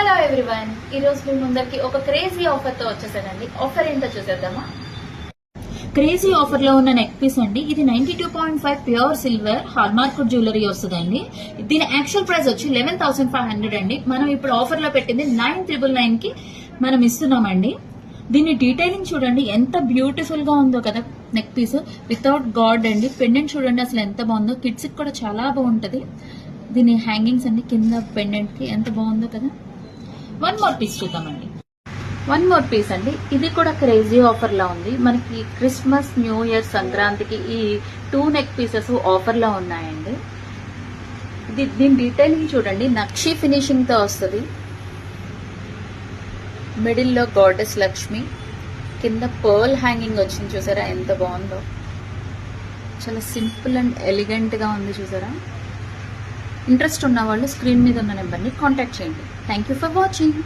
Hello everyone, ఈ రోజు మీ ముందరికి ఒక క్రేజీ ఆఫర్ తో వచ్చేసానండి. ఆఫర్ ఏంటో చూసేద్దామా. క్రేజీ ఆఫర్ లో ఉన్న నెక్ పీస్ అండి. ఇది 92.5 ప్యూర్ సిల్వర్ హాల్మార్క్ జ్యువెలరీ వస్తుందండి. దీని యాక్చువల్ ప్రైస్ వచ్చి 11,500 అండి. మనం ఇప్పుడు ఆఫర్ లో పెట్టింది 9,999 కి మనం ఇస్తున్నామండి. దీని డీటెయిలింగ్ చూడండి ఎంత బ్యూటిఫుల్ గా ఉందో కదా. నెక్ పీస్ వితౌట్ గాడ్ అండి. పెండెంట్ చూడండి అసలు ఎంత బాగుందో. కిడ్స్ కి కూడా చాలా బాగుంటది. దీని హ్యాంగింగ్స్ అండి కింద పెండెంట్ కి ఎంత బాగుందో కదా. వన్ మోర్ పీస్ చూద్దామండి. వన్ మోర్ పీస్ అండి. ఇది కూడా క్రేజీ ఆఫర్ లో ఉంది. మనకి క్రిస్మస్, న్యూ ఇయర్, సంక్రాంతికి ఈ 2 నెక్ పీసెస్ ఆఫర్ లో ఉన్నాయండి. దీని డీటెయిలింగ్ చూడండి. నక్షి ఫినిషింగ్ తో వస్తుంది. మిడిల్ లో గాడెస్ లక్ష్మి, కింద పర్ల్ హ్యాంగింగ్ వచ్చింది. చూసారా ఎంత బాగుందో. చాలా సింపుల్ అండ్ ఎలిగెంట్ గా ఉంది. చూసారా. ఇంట్రెస్ట్ ఉన్న వాళ్ళు స్క్రీన్ మీద ఉన్న నెంబర్ని కాంటాక్ట్ చేయండి. Thank you for watching.